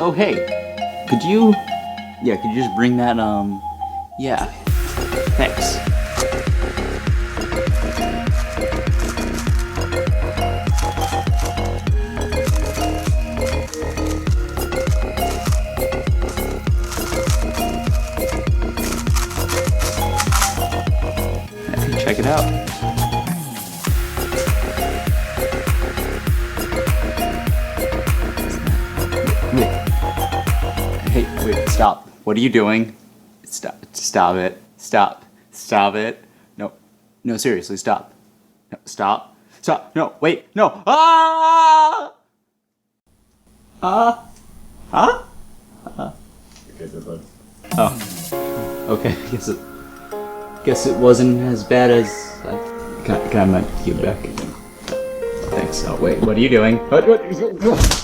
Oh, hey. Could you just bring that, yeah. Thanks. Hey, check it out. Wait, stop. What are you doing? Stop it. Stop it. No, seriously, stop. No, stop. No, wait, no. Ah! Oh. Okay, guess it wasn't as bad as I meant to give back. Thanks. Oh, wait, what are you doing? What?